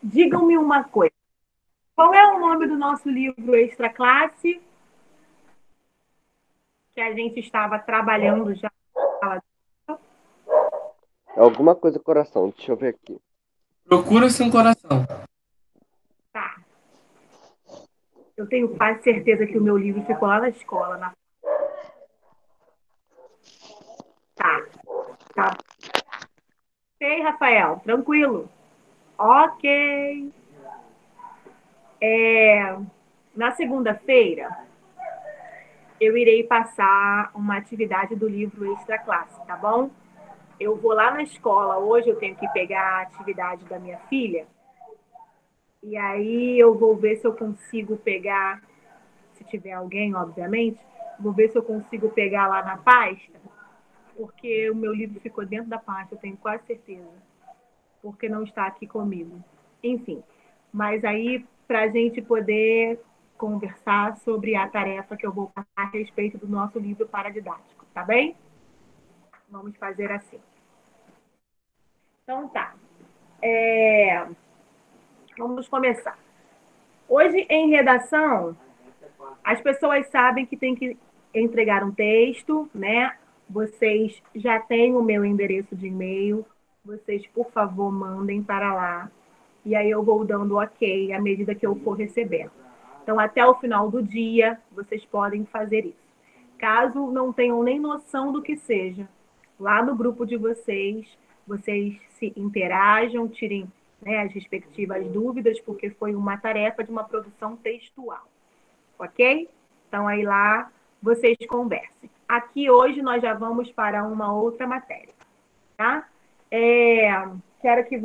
Digam-me uma coisa. Qual é o nome do nosso livro Extra Classe? Que a gente estava trabalhando já. Alguma coisa coração, deixa eu ver aqui. Procura-se um coração. Tá. Eu tenho quase certeza que o meu livro ficou lá na escola. Tá. Tá. Sei, Rafael. Tranquilo. Ok. Na segunda-feira, eu irei passar uma atividade do livro Extra Classe, tá bom? Eu vou lá na escola. Hoje eu tenho que pegar a atividade da minha filha. E aí eu vou ver se eu consigo pegar, se tiver alguém, obviamente, vou ver se eu consigo pegar lá na pasta, porque o meu livro ficou dentro da pasta, eu tenho quase certeza, porque não está aqui comigo. Enfim, mas aí para a gente poder conversar sobre a tarefa que eu vou passar a respeito do nosso livro paradidático, tá bem? Vamos fazer assim. Então tá. Vamos começar. Hoje, em redação, as pessoas sabem que tem que entregar um texto, né? Vocês já têm o meu endereço de e-mail. Vocês, por favor, mandem para lá. E aí eu vou dando ok à medida que eu for recebendo. Então, até o final do dia, vocês podem fazer isso. Caso não tenham nem noção do que seja, lá no grupo de vocês se interajam, tirem, né, as respectivas dúvidas, porque foi uma tarefa de uma produção textual, ok? Então, aí lá vocês conversem. Aqui hoje nós já vamos para uma outra matéria, tá? Quero que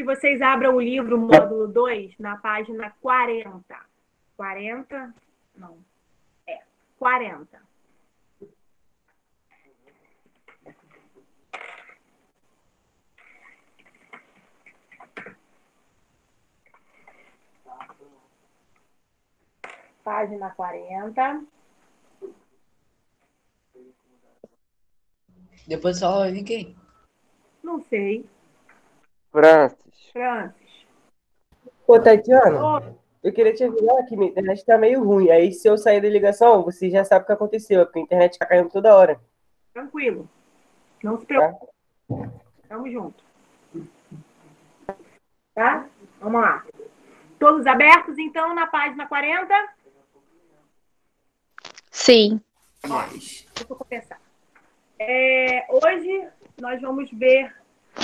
vocês abram o livro módulo 2 na página 40. 40? Não. 40. Página 40. Depois só vai vir quem? Não sei. Francis, Francis. Ô, Tatiana, Oh, eu queria te avisar que minha internet tá meio ruim. Aí, se eu sair da ligação, você já sabe o que aconteceu, porque a internet tá caindo toda hora, tranquilo. Não se tá? preocupe. Tamo junto. Tá? Vamos lá. Todos abertos, então, na página 40? Sim. Nós. Deixa eu começar. Hoje nós vamos ver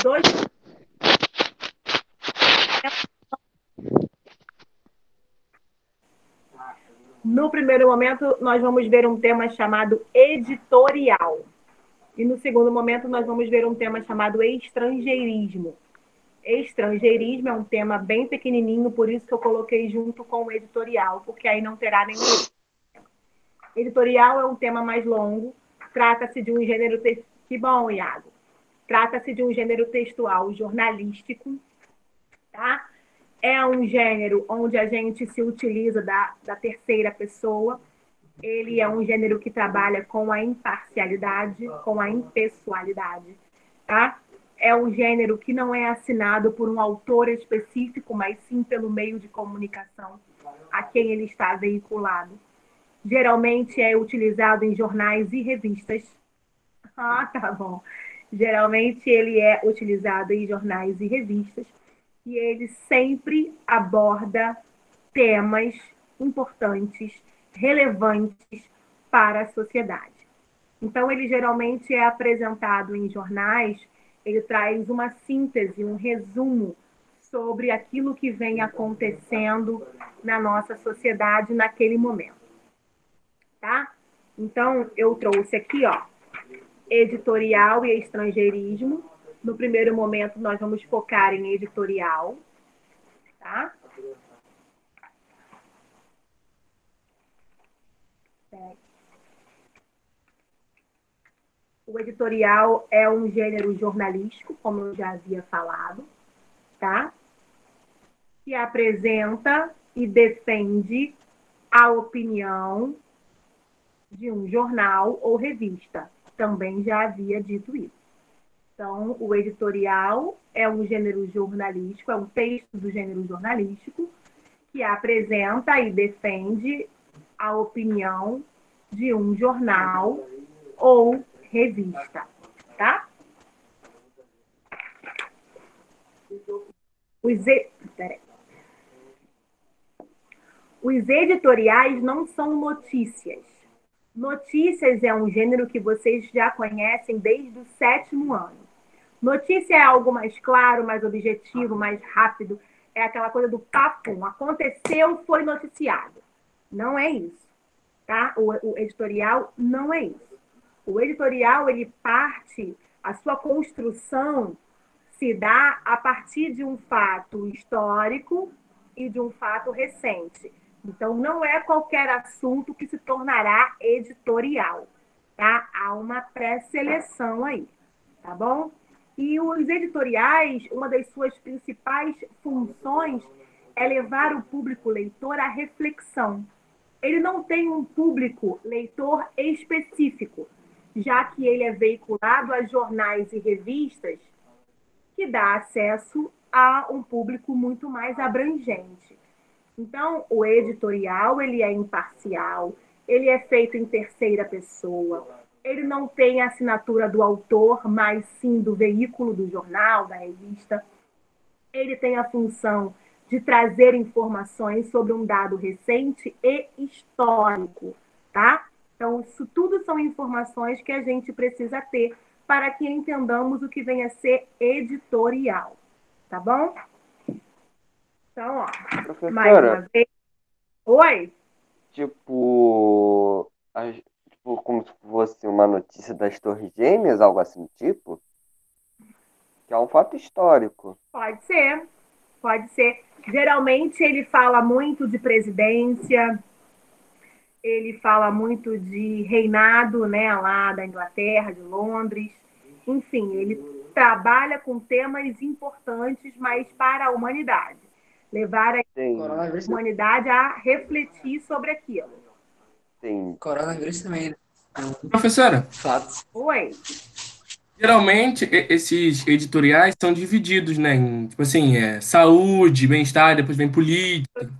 dois. No primeiro momento, nós vamos ver um tema chamado editorial. E no segundo momento, nós vamos ver um tema chamado estrangeirismo. Estrangeirismo é um tema bem pequenininho, por isso que eu coloquei junto com o editorial, porque aí não terá nenhum. Editorial é um tema mais longo, trata-se de um gênero. Que bom, Iago! Trata-se de um gênero textual jornalístico, tá? É um gênero onde a gente se utiliza da terceira pessoa. Ele é um gênero que trabalha com a imparcialidade, com a impessoalidade, tá? É um gênero que não é assinado por um autor específico, mas sim pelo meio de comunicação a quem ele está veiculado. Geralmente é utilizado em jornais e revistas. Ah, tá bom. Geralmente ele é utilizado em jornais e revistas e ele sempre aborda temas importantes, relevantes para a sociedade. Então, ele geralmente é apresentado em jornais, ele traz uma síntese, um resumo sobre aquilo que vem acontecendo na nossa sociedade naquele momento, tá? Então, eu trouxe aqui, ó, editorial e estrangeirismo. No primeiro momento, nós vamos focar em editorial, tá? O editorial é um gênero jornalístico, como eu já havia falado, tá? Que apresenta e defende a opinião de um jornal ou revista. Também já havia dito isso. Então, o editorial é um gênero jornalístico, é um texto do gênero jornalístico que apresenta e defende a opinião de um jornal ou revista, tá? Peraí. Os editoriais não são notícias. Notícias é um gênero que vocês já conhecem desde o 7º ano. Notícia é algo mais claro, mais objetivo, mais rápido. É aquela coisa do papum. Aconteceu, foi noticiado. Não é isso, tá? O editorial não é isso. O editorial, ele parte, a sua construção se dá a partir de um fato histórico e de um fato recente. Então, não é qualquer assunto que se tornará editorial, tá? Há uma pré-seleção aí, tá bom? E os editoriais, uma das suas principais funções é levar o público leitor à reflexão. Ele não tem um público leitor específico, já que ele é veiculado a jornais e revistas que dá acesso a um público muito mais abrangente. Então, o editorial, ele é imparcial, ele é feito em terceira pessoa, ele não tem a assinatura do autor, mas sim do veículo do jornal, da revista. Ele tem a função de trazer informações sobre um dado recente e histórico, tá? Então, isso tudo são informações que a gente precisa ter para que entendamos o que vem a ser editorial, tá bom? Então, ó, mais uma vez. Oi? Tipo, como se fosse uma notícia das Torres Gêmeas, algo assim do tipo? Que é um fato histórico. Pode ser, pode ser. Geralmente ele fala muito de presidência, ele fala muito de reinado, né, lá da Inglaterra, de Londres. Enfim, ele trabalha com temas importantes, mas para a humanidade. Levar a Tem, humanidade a refletir sobre aquilo. tem. Coronavírus também, né? Professora, Fatos. Oi? geralmente esses editoriais são divididos, né? Em, tipo assim, saúde, bem-estar, depois vem política.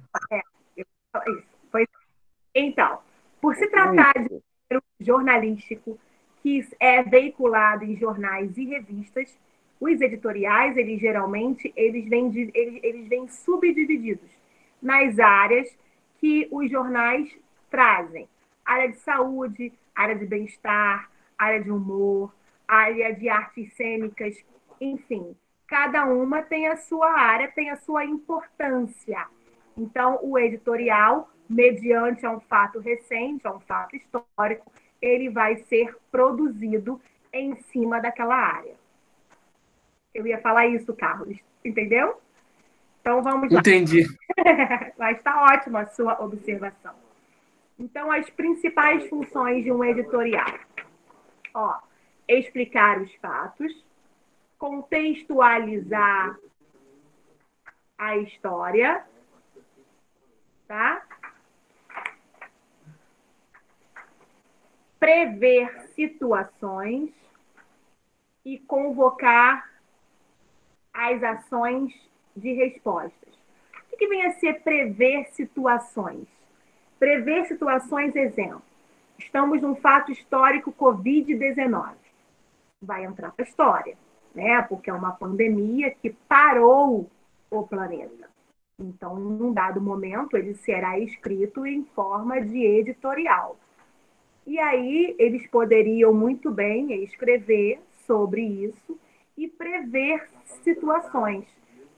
Então, por se tratar de um gênero jornalístico que é veiculado em jornais e revistas, os editoriais, eles geralmente, eles vêm subdivididos nas áreas que os jornais trazem. Área de saúde, área de bem-estar, área de humor, área de artes cênicas, enfim. Cada uma tem a sua área, tem a sua importância. Então, o editorial, mediante a um fato recente, a um fato histórico, ele vai ser produzido em cima daquela área. Eu ia falar isso, Carlos, entendeu? Então, vamos lá. Entendi. Mas está ótima a sua observação. Então, as principais funções de um editorial. Ó, explicar os fatos, contextualizar a história, tá? Prever situações e convocar as ações de respostas. O que vem a ser prever situações? Prever situações, exemplo. Estamos num fato histórico Covid-19. Vai entrar para a história, né? Porque é uma pandemia que parou o planeta. Então, num dado momento, ele será escrito em forma de editorial. E aí, eles poderiam muito bem escrever sobre isso e prever situações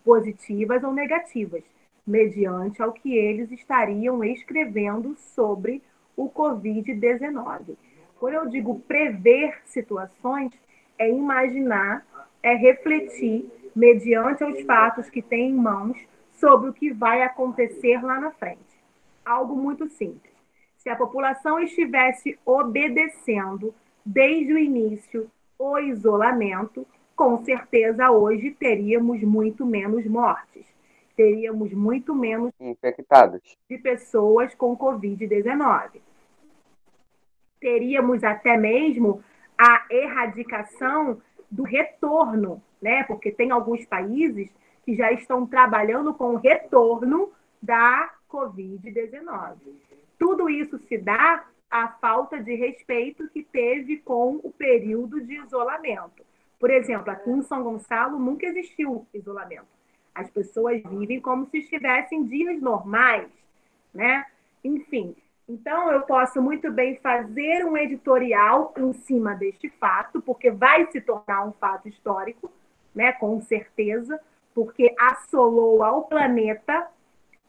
positivas ou negativas, mediante ao que eles estariam escrevendo sobre o Covid-19. Quando eu digo prever situações, é imaginar, é refletir, mediante os fatos que tem em mãos, sobre o que vai acontecer lá na frente. Algo muito simples. Se a população estivesse obedecendo desde o início o isolamento, com certeza hoje teríamos muito menos mortes. Teríamos muito menos Infectados. de pessoas com Covid-19. Teríamos até mesmo a erradicação do retorno retorno, né? Porque tem alguns países que já estão trabalhando com o retorno da Covid-19. Tudo isso se dá à falta de respeito que teve com o período de isolamento. Por exemplo, aqui em São Gonçalo nunca existiu isolamento. As pessoas vivem como se estivessem dias normais, né? Enfim, então eu posso muito bem fazer um editorial em cima deste fato, porque vai se tornar um fato histórico, né? Com certeza, porque assolou ao planeta.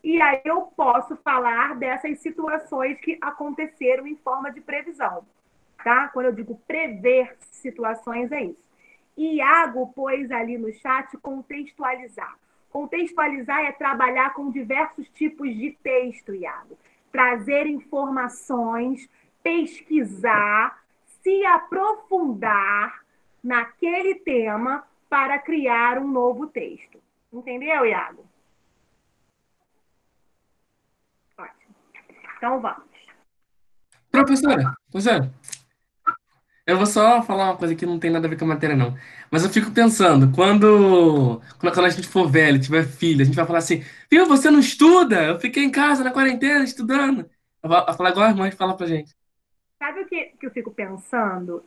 E aí eu posso falar dessas situações que aconteceram em forma de previsão, tá? Quando eu digo prever situações, é isso. Iago pôs ali no chat contextualizar. Contextualizar é trabalhar com diversos tipos de texto, Iago. Trazer informações, pesquisar, se aprofundar naquele tema para criar um novo texto. Entendeu, Iago? Ótimo. Então vamos. Professora, eu vou só falar uma coisa que não tem nada a ver com a matéria, não. Mas eu fico pensando, quando a gente for velho, tiver filho, a gente vai falar assim, viu, você não estuda? Eu fiquei em casa na quarentena estudando. Eu vou falar igual as mães falam pra gente. Sabe o que eu fico pensando?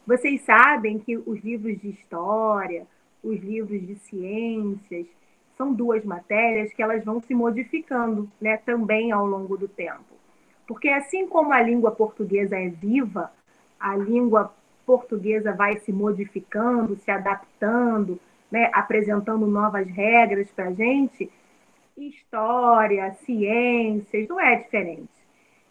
Vocês sabem que os livros de história, os livros de ciências, são duas matérias que elas vão se modificando, né, também ao longo do tempo. Porque assim como a língua portuguesa é viva, a língua portuguesa vai se modificando, se adaptando, né, apresentando novas regras para a gente, história, ciências, não é diferente.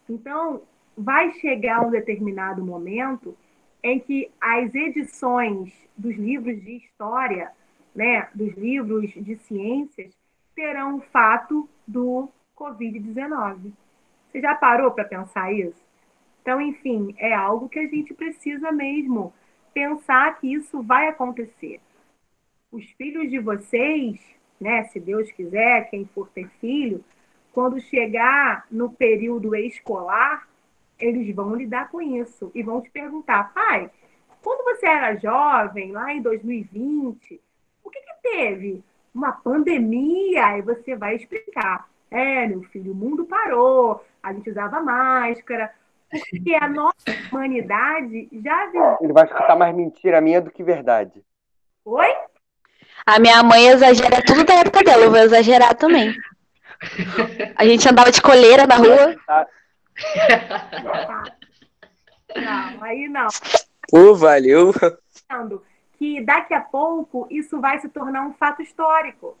Então, vai chegar um determinado momento em que as edições dos livros de história, né, dos livros de ciências, terão o fato do Covid-19. Você já parou para pensar isso? Então, enfim, é algo que a gente precisa mesmo pensar que isso vai acontecer. Os filhos de vocês, né, se Deus quiser, quem for ter filho, quando chegar no período escolar, eles vão lidar com isso e vão te perguntar, pai, quando você era jovem, lá em 2020, o que teve? Uma pandemia? E você vai explicar. Meu filho, o mundo parou, a gente usava máscara, porque a nossa humanidade já viveu. Ele vai escutar mais mentira minha do que verdade. Oi? A minha mãe exagera tudo da época dela, eu vou exagerar também. A gente andava de coleira na rua. Não, aí não. Pô, valeu. Que daqui a pouco isso vai se tornar um fato histórico.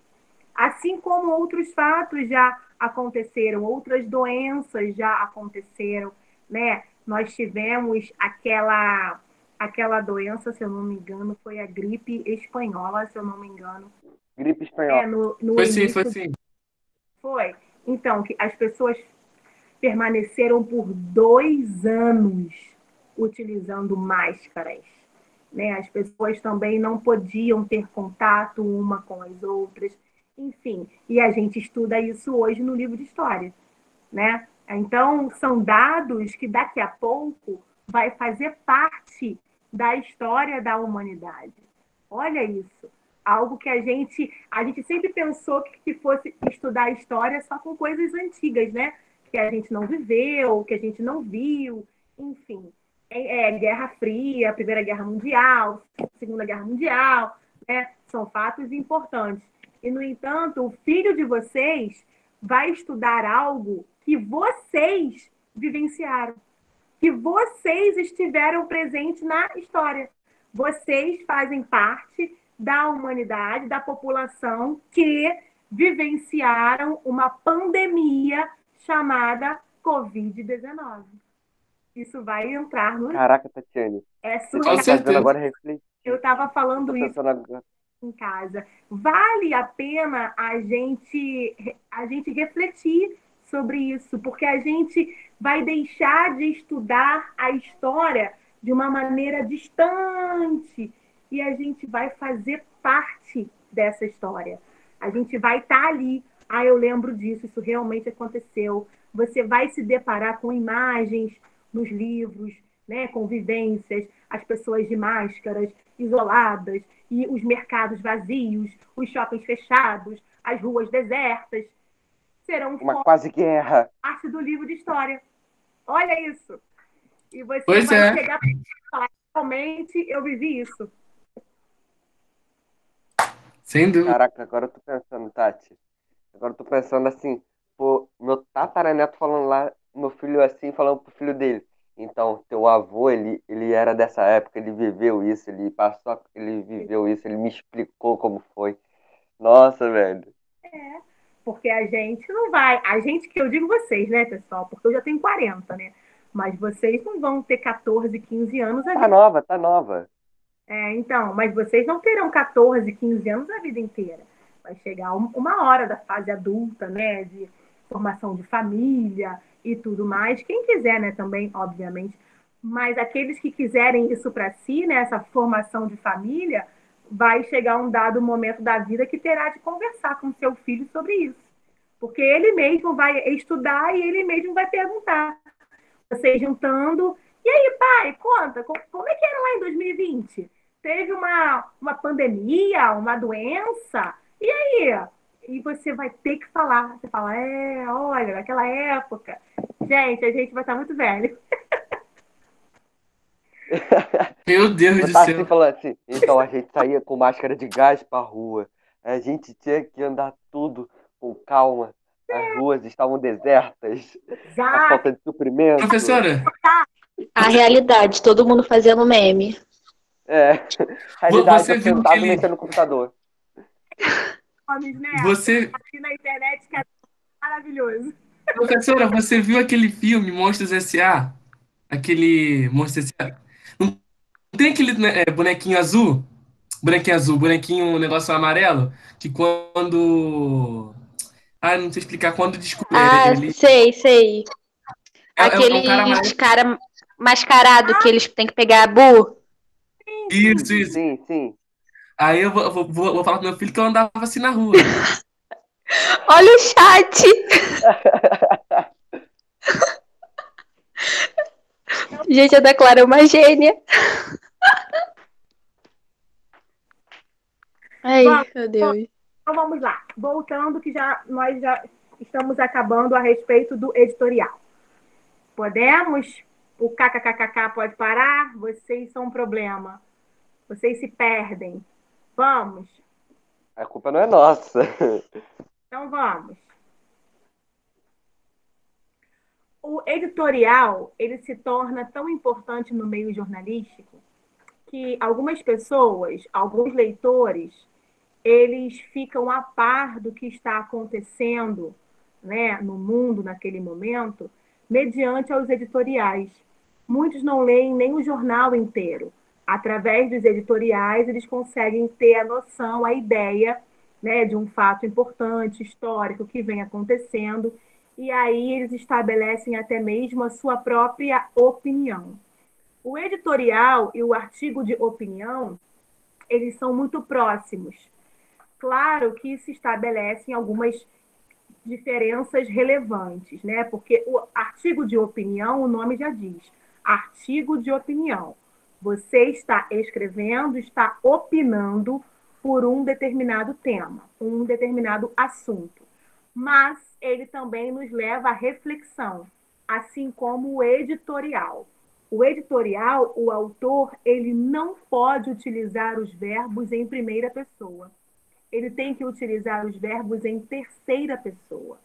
Assim como outros fatos já aconteceram, outras doenças já aconteceram, né? Nós tivemos aquela doença, se eu não me engano, foi a gripe espanhola, se eu não me engano. Gripe espanhola. No Foi sim, início, foi sim. Foi. Então, que as pessoas permaneceram por 2 anos utilizando máscaras, né? As pessoas também não podiam ter contato uma com as outras, enfim. E a gente estuda isso hoje no livro de história, né? Então, são dados que daqui a pouco vai fazer parte da história da humanidade. Olha isso. Algo que a gente sempre pensou que fosse estudar história só com coisas antigas, né? Que a gente não viveu, que a gente não viu, enfim. Guerra Fria, Primeira Guerra Mundial, Segunda Guerra Mundial, né? São fatos importantes. E, no entanto, o filho de vocês vai estudar algo que vocês vivenciaram, que vocês estiveram presentes na história. Vocês fazem parte da humanidade, da população que vivenciaram uma pandemia chamada Covid-19. Isso vai entrar no... Caraca, Tatiane. Você Com tá fazendo certeza. agora refletir. Eu estava falando isso Agora. em casa. Vale a pena a gente refletir sobre isso, porque a gente vai deixar de estudar a história de uma maneira distante e a gente vai fazer parte dessa história. A gente vai estar ali. Eu lembro disso, isso realmente aconteceu. Você vai se deparar com imagens nos livros, né, com vivências. as pessoas de máscaras, isoladas, e os mercados vazios, os shoppings fechados, as ruas desertas, serão Uma quase guerra. parte do livro de história. Olha isso. E você Pois vai é. chegar e falar, realmente eu vivi isso. Sem dúvida. Caraca, agora eu tô pensando, Tati. Agora eu tô pensando assim, pô, meu tataraneto falando lá, meu filho assim, falando pro filho dele. Então, teu avô, ele era dessa época, ele viveu isso, ele viveu isso, ele me explicou como foi. Nossa, velho. Porque a gente não vai. A gente, que eu digo vocês, né, pessoal? Porque eu já tenho 40, né? Mas vocês não vão ter 14, 15 anos a Tá vida. nova, tá nova. Então, mas vocês não terão 14, 15 anos a vida inteira. Vai chegar uma hora da fase adulta, né? De formação de família e tudo mais. Quem quiser, né, também, obviamente. Mas aqueles que quiserem isso para si, né, essa formação de família, vai chegar um dado momento da vida que terá de conversar com seu filho sobre isso. Porque ele mesmo vai estudar e ele mesmo vai perguntar. Vocês juntando. E aí, pai, conta, como é que era lá em 2020? Teve uma pandemia, uma doença? E aí? E você vai ter que falar. Você fala, olha, naquela época. Gente, a gente vai estar muito velho. Meu Deus Eu do tava assim céu. falando assim, então a gente saía com máscara de gás pra rua. A gente tinha que andar tudo com calma. As ruas estavam desertas. A Exato. falta de suprimento. Professora, A realidade, todo mundo fazendo meme. É. Realidade, você eu viu sentado aquele. mexendo no computador. Homens, né? Você. Aqui na internet que é maravilhoso. Professora, você viu aquele filme Monstros S.A.? Aquele Monstros S.A.? Não tem aquele né, bonequinho azul? Bonequinho azul, bonequinho, negócio amarelo? Que quando. Ah, não sei explicar. Quando descobre. Ah, Ele. sei. É um cara Aqueles amarelo. cara mascarado que eles têm que pegar a Bu. Isso, isso. Sim, sim. Aí eu vou falar pro meu filho que eu andava assim na rua. Olha o chat! Gente, a da Clara é uma gênia. Ai, Vamos, meu Deus. então vamos lá. Voltando, que nós já estamos acabando a respeito do editorial. Podemos? O kkkk pode parar? Vocês são um problema. Vocês se perdem. Vamos? A culpa não é nossa. Então vamos. O editorial, ele se torna tão importante no meio jornalístico que algumas pessoas, alguns leitores, eles ficam a par do que está acontecendo, né, no mundo naquele momento, mediante aos editoriais. Muitos não leem nem o jornal inteiro. Através dos editoriais, eles conseguem ter a noção, a ideia, né, de um fato importante, histórico, que vem acontecendo, e aí eles estabelecem até mesmo a sua própria opinião. O editorial e o artigo de opinião, eles são muito próximos. Claro que se estabelecem algumas diferenças relevantes, né? Porque o artigo de opinião, o nome já diz, artigo de opinião. Você está escrevendo, está opinando por um determinado tema, um determinado assunto. Mas ele também nos leva à reflexão, assim como o editorial. O editorial, o autor, ele não pode utilizar os verbos em primeira pessoa. Ele tem que utilizar os verbos em terceira pessoa.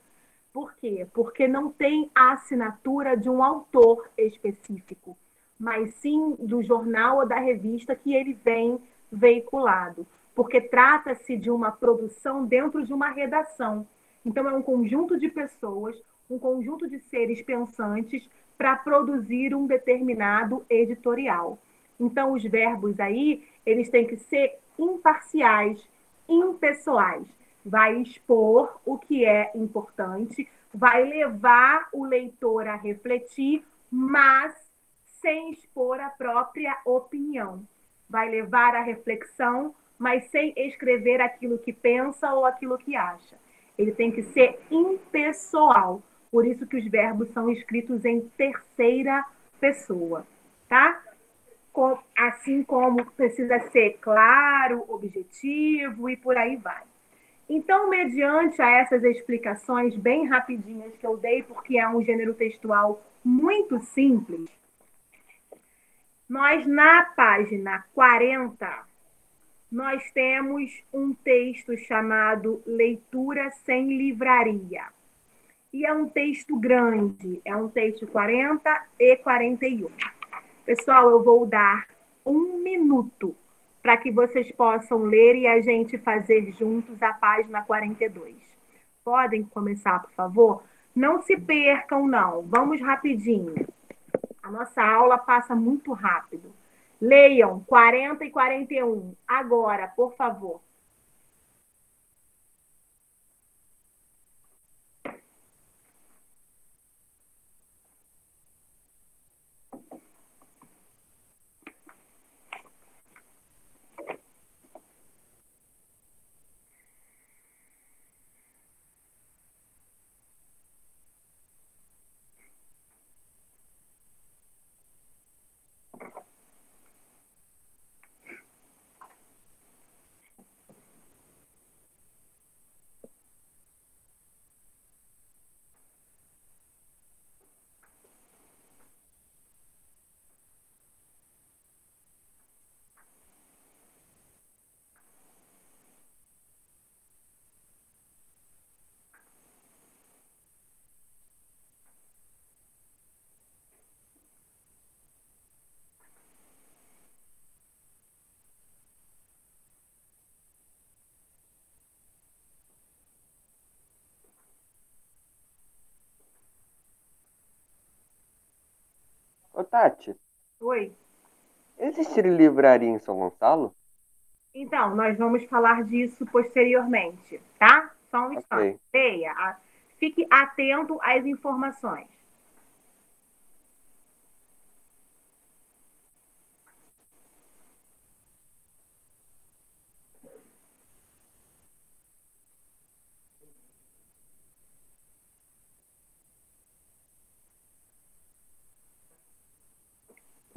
Por quê? Porque não tem a assinatura de um autor específico, mas sim do jornal ou da revista que ele vem veiculado. Porque trata-se de uma produção dentro de uma redação. Então, é um conjunto de pessoas, um conjunto de seres pensantes para produzir um determinado editorial. Então, os verbos aí, eles têm que ser imparciais, impessoais. Vai expor o que é importante, vai levar o leitor a refletir, mas sem expor a própria opinião. Vai levar à reflexão, mas sem escrever aquilo que pensa ou aquilo que acha. Ele tem que ser impessoal. Por isso que os verbos são escritos em terceira pessoa, tá? assim como precisa ser claro, objetivo e por aí vai. Então, mediante a essas explicações bem rapidinhas que eu dei, porque é um gênero textual muito simples, nós na página 40, nós temos um texto chamado Leitura sem Livraria. E é um texto grande, é um texto 40 e 41. Pessoal, eu vou dar 1 minuto para que vocês possam ler e a gente fazer juntos a página 42. Podem começar, por favor? Não se percam, não. Vamos rapidinho. A nossa aula passa muito rápido. Leiam 40 e 41. Agora, por favor. Ô, Tati, Oi. existe livraria em São Gonçalo? Então, nós vamos falar disso posteriormente, tá? Só um instante. Ok. Leia. Fique atento às informações.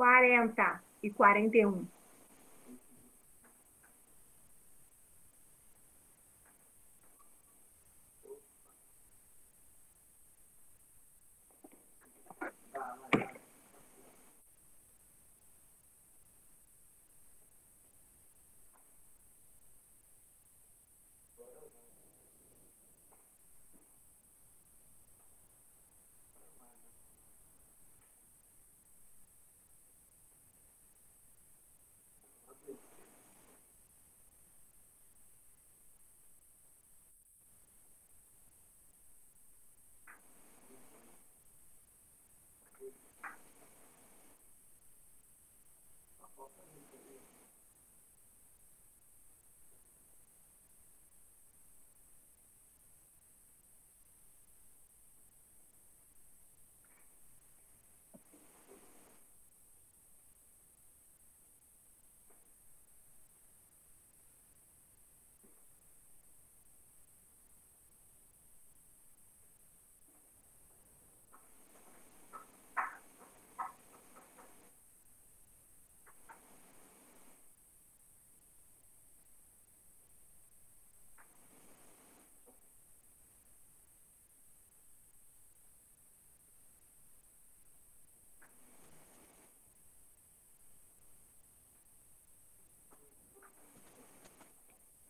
Quarenta e 41.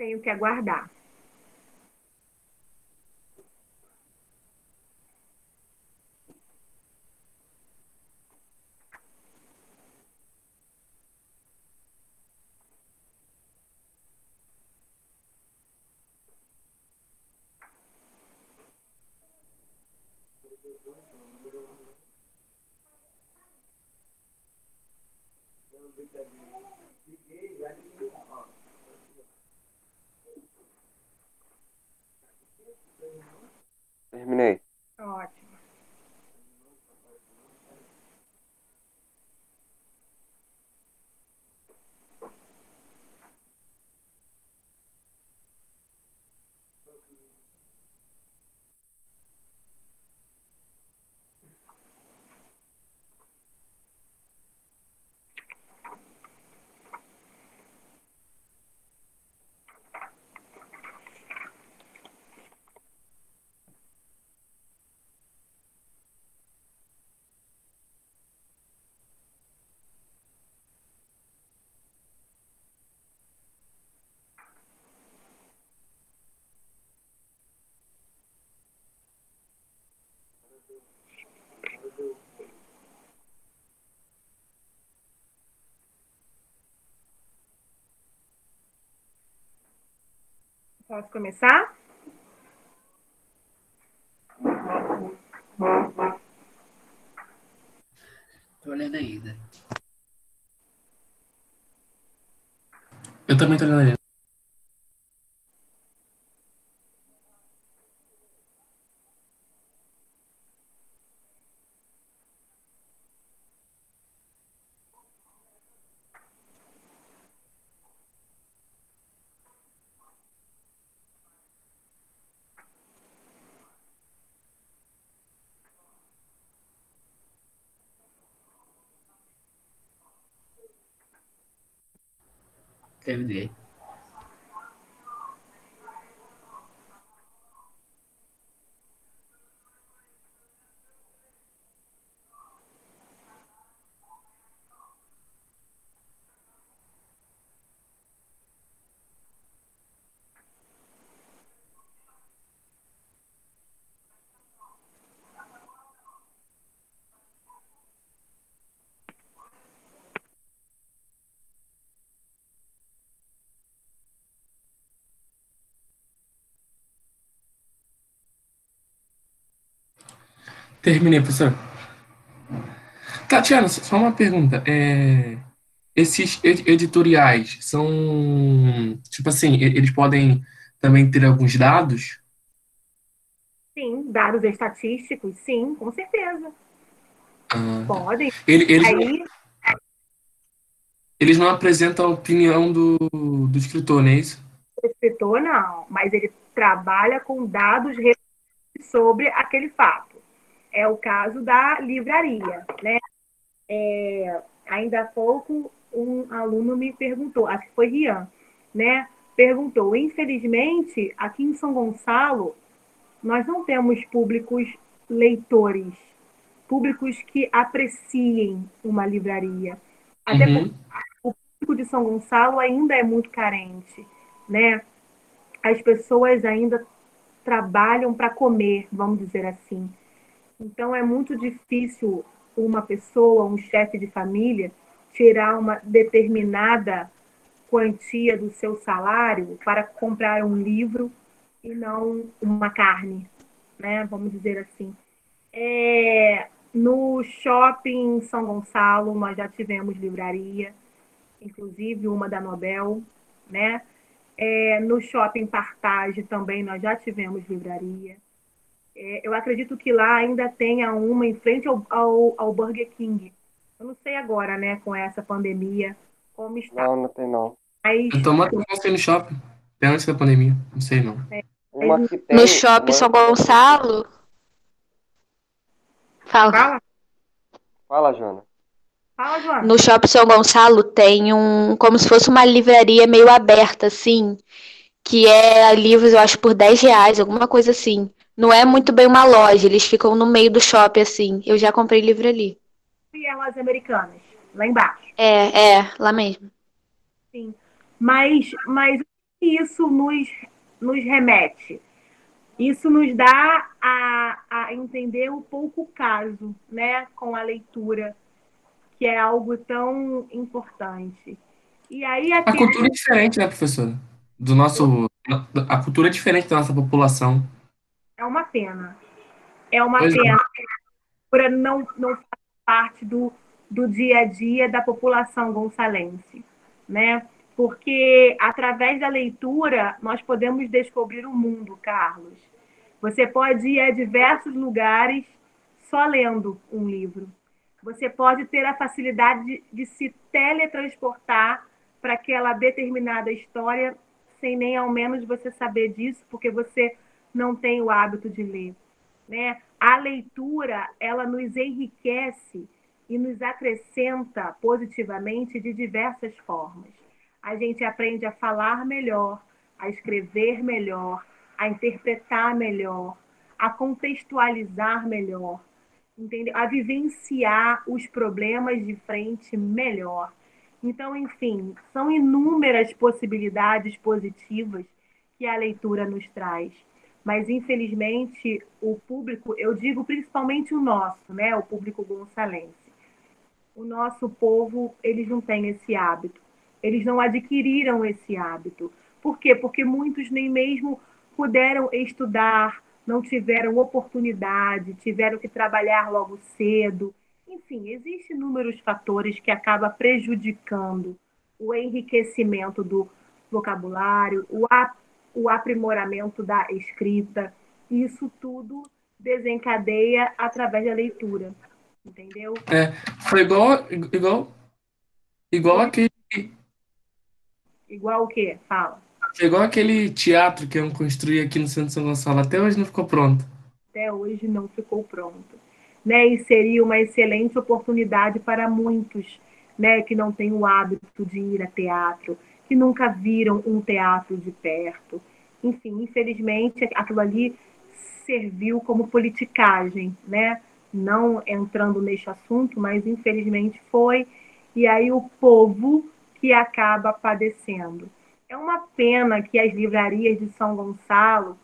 Tenho que aguardar. Terminei. Ótimo. Posso começar? Tô olhando ainda. Eu também tô olhando. Terminei. Terminei, professor. Tatiana, só uma pergunta. Esses editoriais são, tipo assim, eles podem também ter alguns dados? Sim, dados estatísticos, sim, com certeza. Ah, tá. Podem. Eles, Aí, eles não apresentam a opinião do escritor, não é isso? o escritor não, mas ele trabalha com dados sobre aquele fato. É o caso da livraria, né? Ainda há pouco, um aluno me perguntou, acho que foi Rian, né? Perguntou, infelizmente, aqui em São Gonçalo, nós não temos públicos leitores, públicos que apreciem uma livraria. Até porque Uhum. o público de São Gonçalo ainda é muito carente, né? As pessoas ainda trabalham para comer, vamos dizer assim. Então é muito difícil uma pessoa, um chefe de família, tirar uma determinada quantia do seu salário para comprar um livro e não uma carne, né? Vamos dizer assim. No shopping São Gonçalo, nós já tivemos livraria, inclusive uma da Nobel, né? No shopping Partage também nós já tivemos livraria. Eu acredito que lá ainda tenha uma em frente ao Burger King. Eu não sei agora, né, com essa pandemia, como está. Não, não tem não. Mas, Eu tô muito no shopping, até antes da pandemia. Não sei, não. Uma que No tem, shopping São Gonçalo. Fala. fala, Fala, Joana. fala, Joana. No shopping São Gonçalo tem como se fosse uma livraria meio aberta, assim, que é livros, eu acho, por R$ 10, alguma coisa assim. Não é muito bem uma loja, eles ficam no meio do shopping, assim. Eu já comprei livro ali. E elas americanas, lá embaixo. Lá mesmo. Sim. Mas o que isso nos remete? Isso nos dá a entender um pouco o caso, né, com a leitura, que é algo tão importante. E aí A aqui cultura é diferente, né, professora? Do nosso. A cultura é diferente da nossa população. é uma pena. É uma Pois pena é. por não fazer parte do dia a dia da população gonçalense, né? Porque através da leitura nós podemos descobrir o mundo, Carlos. Você pode ir a diversos lugares só lendo um livro. Você pode ter a facilidade de se teletransportar para aquela determinada história sem nem ao menos você saber disso, porque você não tem o hábito de ler, né? A leitura, ela nos enriquece e nos acrescenta positivamente de diversas formas. A gente aprende a falar melhor, a escrever melhor, a interpretar melhor, a contextualizar melhor, entendeu? A vivenciar os problemas de frente melhor. Então, enfim, são inúmeras possibilidades positivas que a leitura nos traz. Mas, infelizmente, o público, eu digo principalmente o nosso, né? O público gonçalense. O nosso povo, eles não têm esse hábito. Eles não adquiriram esse hábito. Por quê? Porque muitos nem mesmo puderam estudar, não tiveram oportunidade, tiveram que trabalhar logo cedo. Enfim, existem inúmeros fatores que acabam prejudicando o enriquecimento do vocabulário, o aprimoramento da escrita. Isso tudo desencadeia através da leitura, entendeu? É, foi igual aquele, Igual o quê? Fala. foi igual aquele teatro que eu construí aqui no centro de São Gonçalo. Até hoje não ficou pronto. Até hoje não ficou pronto, né? E seria uma excelente oportunidade para muitos, né, que não têm o hábito de ir a teatro, que nunca viram um teatro de perto. Enfim, infelizmente, aquilo ali serviu como politicagem, né? Não entrando neste assunto, mas infelizmente foi. E aí o povo que acaba padecendo. É uma pena que as livrarias de São Gonçalo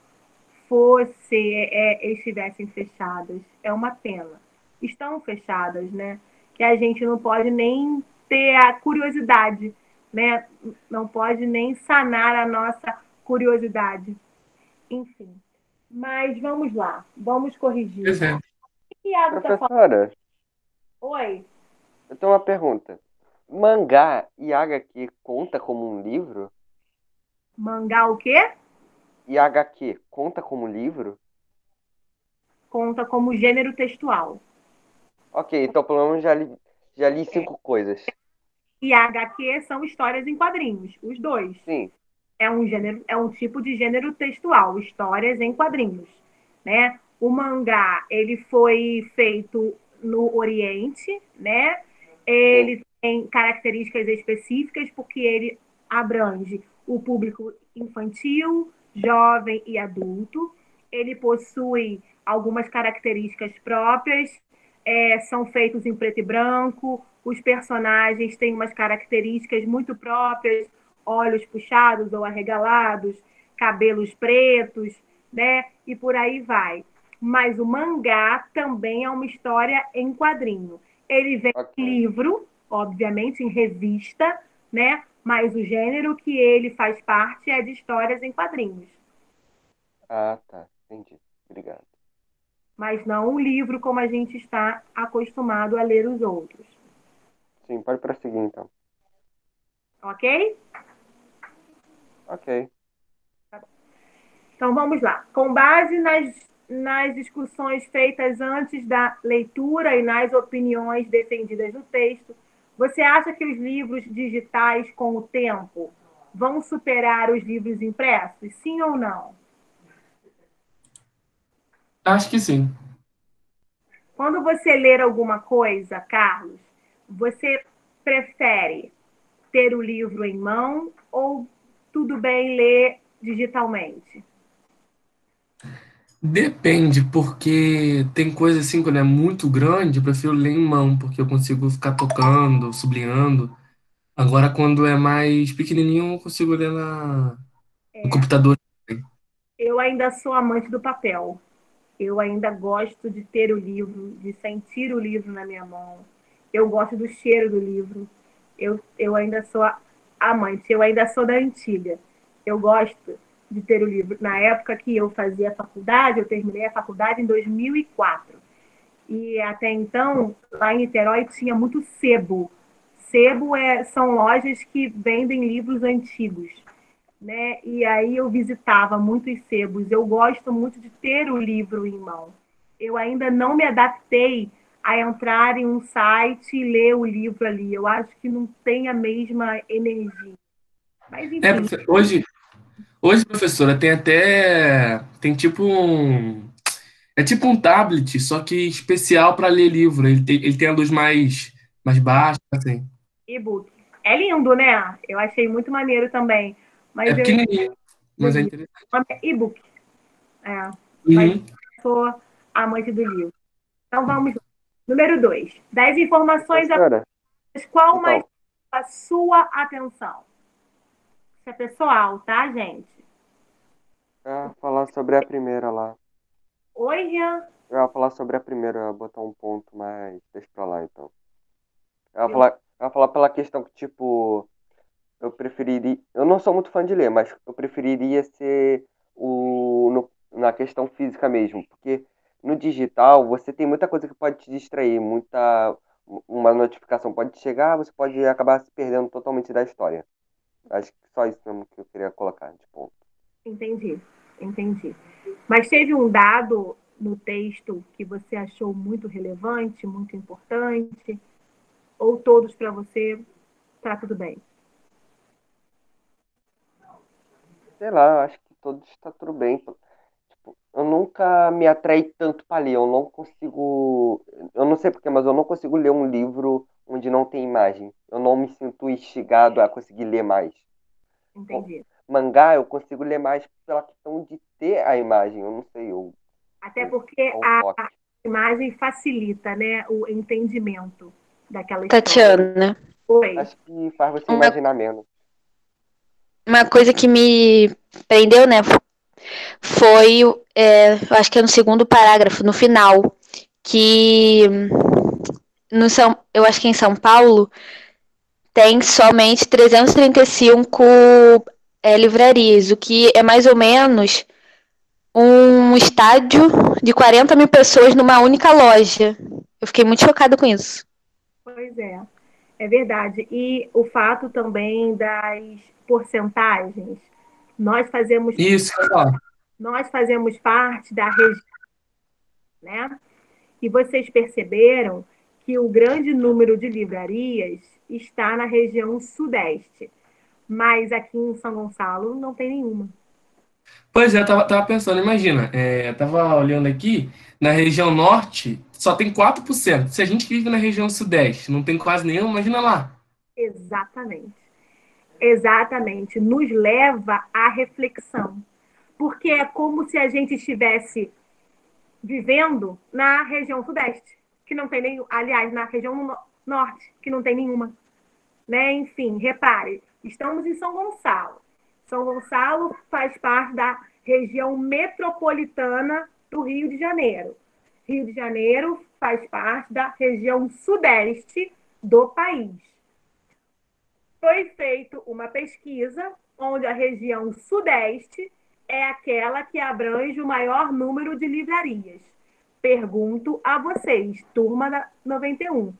estivessem fechadas. É uma pena. Estão fechadas, né? Que a gente não pode nem ter a curiosidade, né? Não pode nem sanar a nossa curiosidade. Enfim. Mas vamos lá, vamos corrigir. Pois é. O que Iago está falando? Professora, Oi, eu tenho uma pergunta. Mangá e HQ conta como um livro? mangá o quê? E HQ conta como livro? Conta como gênero textual. Ok, então pelo menos já li 5 coisas. E HQ são histórias em quadrinhos, os dois. Sim, É um tipo de gênero textual, histórias em quadrinhos, né? O mangá, ele foi feito no Oriente, né? sim. Ele tem características específicas porque ele abrange o público infantil, jovem e adulto. Ele possui algumas características próprias, são feitos em preto e branco, os personagens têm umas características muito próprias, olhos puxados ou arregalados, cabelos pretos, né? E por aí vai. Mas o mangá também é uma história em quadrinho. Ele vem Ok. em livro, obviamente, em revista, né? Mas o gênero que ele faz parte é de histórias em quadrinhos. Ah, tá. Entendi. Obrigado. Mas não um livro como a gente está acostumado a ler os outros. Sim, pode prosseguir então. Ok? Ok. Então vamos lá. Com base nas discussões feitas antes da leitura e nas opiniões defendidas no texto, você acha que os livros digitais, com o tempo, vão superar os livros impressos? Sim ou não? Acho que sim. Quando você ler alguma coisa, Carlos, você prefere ter o livro em mão ou tudo bem ler digitalmente? Depende, porque tem coisa assim, quando é muito grande, eu prefiro ler em mão, porque eu consigo ficar tocando, sublinhando. Agora, quando é mais pequenininho, eu consigo ler no computador. Eu ainda sou amante do papel. Eu ainda gosto de ter o livro, de sentir o livro na minha mão. Eu gosto do cheiro do livro. Eu ainda sou amante, eu ainda sou da antiga. Eu gosto de ter o livro. Na época que eu fazia faculdade, eu terminei a faculdade em 2004. E até então, lá em Niterói, tinha muito sebo. São lojas que vendem livros antigos, né? E aí eu visitava muitos sebos. Eu gosto muito de ter o livro em mão. Eu ainda não me adaptei a entrar em um site e ler o livro ali. Eu acho que não tem a mesma energia. Mas É, enfim, hoje, professora, tem tipo é tipo um tablet, só que especial para ler livro. Ele tem a luz mais baixa, assim. e-book. É lindo, né? Eu achei muito maneiro também. É Mas eu entendo pequenininho, do mas é livro. interessante. O nome é e-book. É. Mas Uhum. eu sou amante do livro. Então vamos lá. Número 2. Das informações, Professora, qual mais então, a sua atenção? Isso é pessoal, tá, gente? eu ia falar sobre a primeira lá. Oi, Jean. Eu ia falar sobre a primeira, eu ia botar um ponto, mas deixa pra lá então. Eu ia Eu, falar pela questão que, tipo, eu preferiria. Eu não sou muito fã de ler, mas eu preferiria ser na questão física mesmo. Porque no digital você tem muita coisa que pode te distrair, uma notificação pode te chegar, você pode acabar se perdendo totalmente da história. Acho que só isso mesmo que eu queria colocar de ponto. Entendi, entendi. Mas teve um dado no texto que você achou muito relevante, muito importante, ou todos para você tá tudo bem? Sei lá, acho que todos está tudo bem. Tipo, eu nunca me atraí tanto para ler. Eu não consigo. Eu não sei porquê, mas eu não consigo ler um livro onde não tem imagem. Eu não me sinto instigado a conseguir ler mais. Bom, Entendi. mangá eu consigo ler mais pela questão de ter a imagem. Eu não sei, Até porque o a toque. imagem facilita, né, o entendimento daquela história. Tatiana, Oi. Acho que faz você uma, imaginar menos. uma coisa que me prendeu, né, foi, eu acho que é no segundo parágrafo, no final, que eu acho que em São Paulo tem somente 335 livrarias, o que é mais ou menos um estádio de 40 mil pessoas numa única loja. Eu fiquei muito chocada com isso. Pois é verdade. E o fato também das porcentagens. Nós fazemos, Isso, ó. nós fazemos parte da região, né? E vocês perceberam que o grande número de livrarias está na região sudeste, mas aqui em São Gonçalo não tem nenhuma. Pois é, eu tava pensando, imagina, eu tava olhando aqui, na região norte só tem 4%. Se a gente que vive na região sudeste não tem quase nenhum, imagina lá. Exatamente. Exatamente. Nos leva à reflexão. Porque é como se a gente estivesse vivendo na região sudeste, que não tem nenhum, aliás, na região norte, que não tem nenhuma, né? Enfim, repare, estamos em São Gonçalo. São Gonçalo faz parte da região metropolitana do Rio de Janeiro. Rio de Janeiro faz parte da região sudeste do país. Foi feita uma pesquisa onde a região sudeste é aquela que abrange o maior número de livrarias. Pergunto a vocês, turma da 91,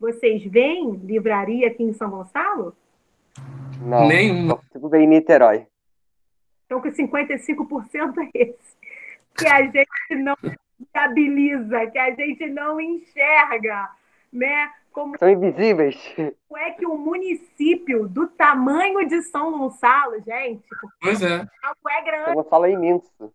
vocês veem livraria aqui em São Gonçalo? Não, Nenhuma. só consigo ver em Niterói. Então, que 55% é esse. Que a gente não viabiliza, que a gente não enxerga, né? Como São invisíveis. é que o município do tamanho de São Gonçalo, gente, Pois é. é grande. São Gonçalo é imenso.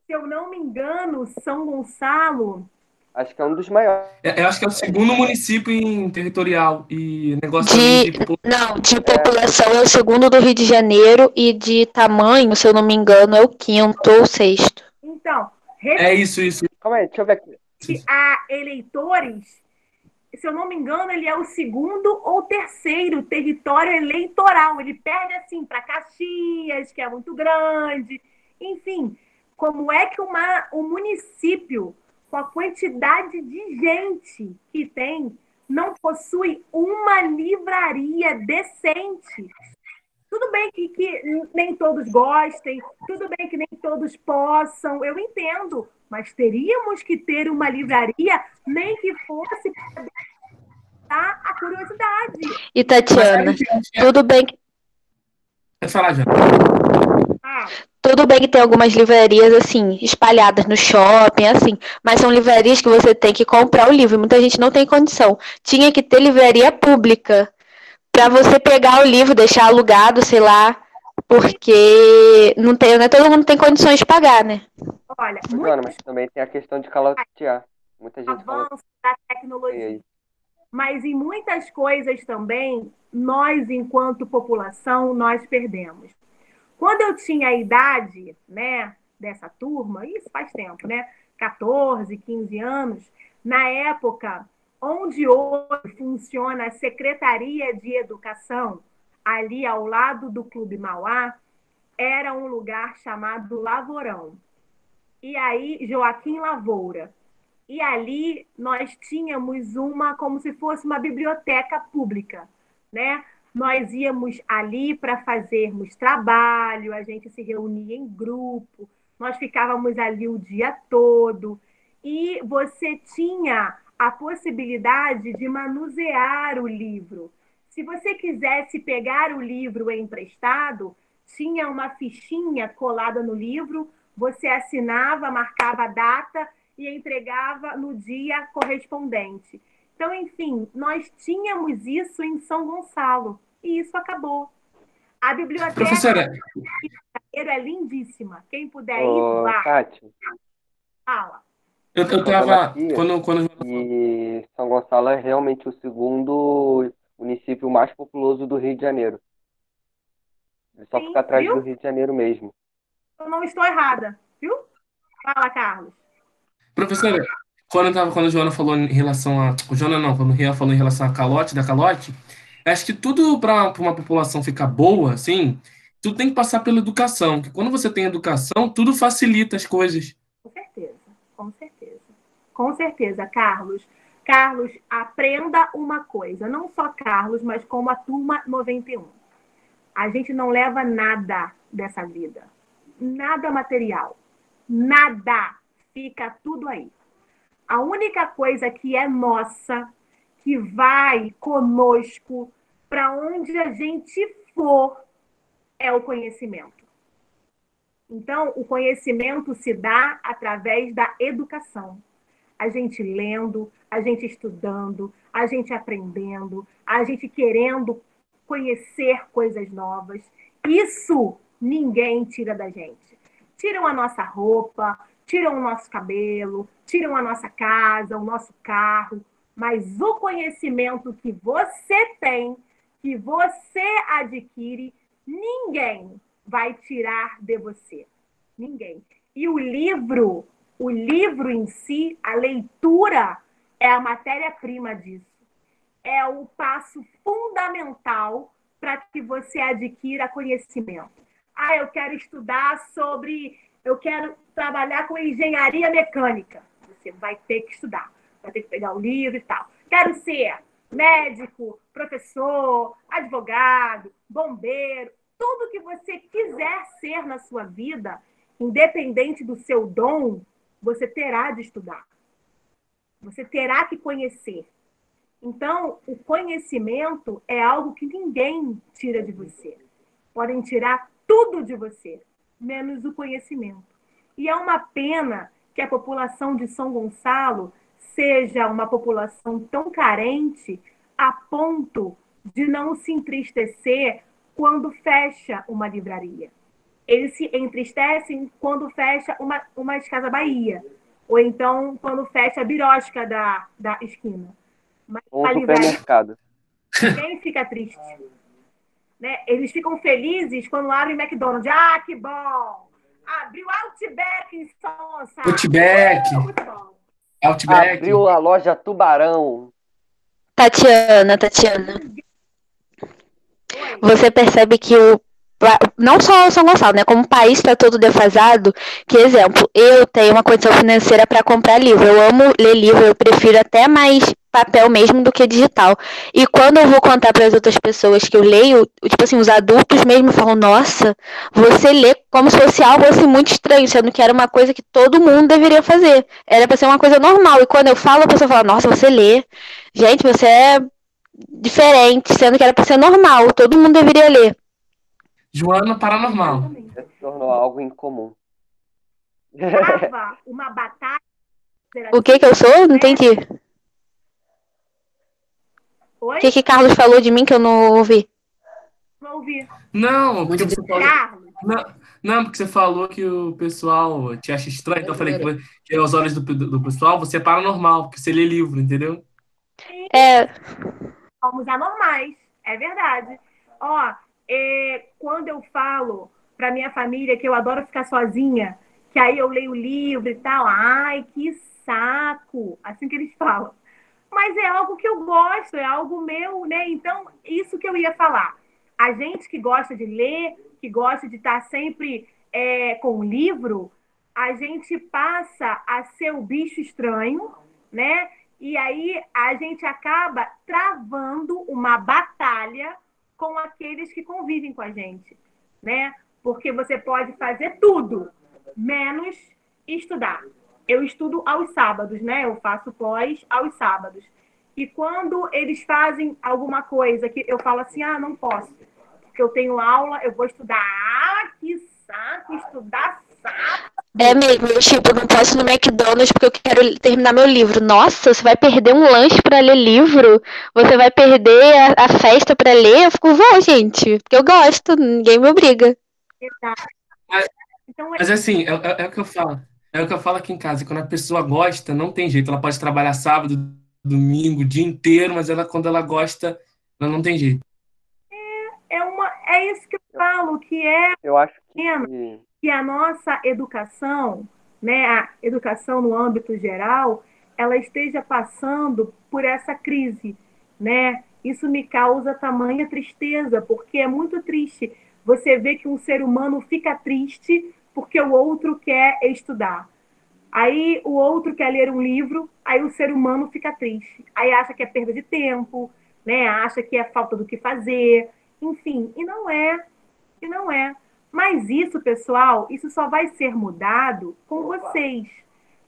Se eu não me engano, São Gonçalo Acho que é um dos maiores. Eu acho que é o segundo município em territorial e negócio também de Não, de população é o segundo do Rio de Janeiro e de tamanho, se eu não me engano, é o quinto ou sexto. Então, É isso. Calma aí, deixa eu ver aqui. a eleitores, se eu não me engano, ele é o segundo ou terceiro território eleitoral. Ele perde assim para Caxias, que é muito grande. Enfim, como é que um município com a quantidade de gente que tem não possui uma livraria decente? Tudo bem que nem todos gostem, tudo bem que nem todos possam, eu entendo, mas teríamos que ter uma livraria, nem que fosse para dar a curiosidade. E Tatiana, tudo bem que Pode falar já. tudo bem que tem algumas livrarias assim, espalhadas no shopping, assim, mas são livrarias que você tem que comprar o livro. Muita gente não tem condição. Tinha que ter livraria pública para você pegar o livro, deixar alugado, sei lá, porque não é todo mundo tem condições de pagar, né? Olha, Joana, mas também tem a questão de calotear. Muita gente avanço da tecnologia. Mas em muitas coisas também, nós, enquanto população, nós perdemos. Quando eu tinha a idade, né, dessa turma, isso faz tempo, né? 14, 15 anos, na época onde hoje funciona a Secretaria de Educação, ali ao lado do Clube Mauá, era um lugar chamado Lavorão. E aí, Joaquim Lavoura. E ali nós tínhamos como se fosse uma biblioteca pública, né? nós íamos ali para fazermos trabalho, a gente se reunia em grupo, nós ficávamos ali o dia todo, e você tinha a possibilidade de manusear o livro. Se você quisesse pegar o livro emprestado, tinha uma fichinha colada no livro, você assinava, marcava a data e entregava no dia correspondente. Então, enfim, nós tínhamos isso em São Gonçalo e isso acabou. A biblioteca Professora, é lindíssima. Quem puder ir, Ô, vá. Tati, Fala. eu tô vendo tava. aqui Quando que São Gonçalo é realmente o segundo município mais populoso do Rio de Janeiro. Ele só Sim, fica atrás do viu? Rio de Janeiro mesmo. Eu não estou errada, viu? Fala, Carlos. Professora, quando a Joana falou em relação a. O Joana não, quando o Rian falou em relação a calote, da calote, acho que tudo para uma população ficar boa, assim, tudo tem que passar pela educação. Que quando você tem educação, tudo facilita as coisas. Com certeza, com certeza. Com certeza, Carlos. Carlos, aprenda uma coisa. Não só Carlos, mas como a turma 91. A gente não leva nada dessa vida. Nada material. Nada. Fica tudo aí. A única coisa que é nossa, que vai conosco para onde a gente for, é o conhecimento. Então, o conhecimento se dá através da educação. A gente lendo, a gente estudando, a gente aprendendo, a gente querendo conhecer coisas novas. Isso ninguém tira da gente. Tiram a nossa roupa, tiram o nosso cabelo, tiram a nossa casa, o nosso carro, mas o conhecimento que você tem, que você adquire, ninguém vai tirar de você. Ninguém. E o livro em si, a leitura, é a matéria-prima disso. É o passo fundamental para que você adquira conhecimento. Ah, eu quero estudar sobre. Eu quero trabalhar com engenharia mecânica. Você vai ter que estudar, vai ter que pegar o livro e tal. Quero ser médico, professor, advogado, bombeiro, tudo que você quiser ser na sua vida, independente do seu dom, você terá de estudar. Você terá que conhecer. Então, o conhecimento é algo que ninguém tira de você. Podem tirar tudo de você, menos o conhecimento. E é uma pena que a população de São Gonçalo seja uma população tão carente a ponto de não se entristecer quando fecha uma livraria. Eles se entristecem quando fecha uma Casa Bahia, ou então quando fecha a birosca da esquina. Mas Ou a um livraria, supermercado. ninguém fica triste. Né? Eles ficam felizes quando abrem McDonald's. Ah, que bom! Abriu Outback em São Gonçalo. Outback, Muito bom. Outback. Abriu a loja Tubarão. Tatiana, Oi. você percebe que não só o São Gonçalo, né? Como o país está todo defasado. Que exemplo, eu tenho uma condição financeira para comprar livro. Eu amo ler livro, eu prefiro até mais papel mesmo do que digital. E quando eu vou contar para as outras pessoas que eu leio, tipo assim, os adultos mesmo falam: nossa, você lê como se fosse algo assim muito estranho, sendo que era uma coisa que todo mundo deveria fazer. Era para ser uma coisa normal. E quando eu falo, a pessoa fala: nossa, você lê. Gente, você é diferente, sendo que era para ser normal. Todo mundo deveria ler. Joana Paranormal. Exatamente. Já se tornou algo incomum. Tava uma batalha. O que eu sou? Não né? entendi. Oi? O que Carlos falou de mim que eu não ouvi? Não ouvi. Não, porque Muito você falou. Carlos, Não, porque você falou que o pessoal te acha estranho, então eu falei que aos olhos do pessoal você é paranormal, porque você lê livro, entendeu? É, somos anormais, é verdade. Ó, quando eu falo para minha família que eu adoro ficar sozinha, que aí eu leio livro e tal, ai, que saco, assim que eles falam. Mas é algo que eu gosto, é algo meu, né? Então, isso que eu ia falar. A gente que gosta de ler, que gosta de estar sempre com o livro, a gente passa a ser o bicho estranho, né? E aí a gente acaba travando uma batalha com aqueles que convivem com a gente, né? Porque você pode fazer tudo, menos estudar. Eu estudo aos sábados, né? Eu faço pós aos sábados. E quando eles fazem alguma coisa que eu falo assim, ah, não posso, porque eu tenho aula, eu vou estudar. Ah, que saco, estudar sábado. É mesmo, eu, tipo, não posso ir no McDonald's porque eu quero terminar meu livro. Nossa, você vai perder um lanche pra ler livro? Você vai perder a festa pra ler? Eu fico, vou, gente, porque eu gosto, ninguém me obriga. Exato. Mas, Então, mas assim, é o que eu falo. É o que eu falo aqui em casa. Quando a pessoa gosta, não tem jeito. Ela pode trabalhar sábado, domingo, o dia inteiro, mas quando ela gosta, ela não tem jeito. é isso que eu falo, que é Eu acho que a nossa educação, né, a educação no âmbito geral, ela esteja passando por essa crise, né? Isso me causa tamanha tristeza, porque é muito triste você ver que um ser humano fica triste porque o outro quer estudar. Aí o outro quer ler um livro, aí o ser humano fica triste. Aí acha que é perda de tempo, né? Acha que é falta do que fazer, enfim, e não é. Mas isso, pessoal, isso só vai ser mudado com vocês.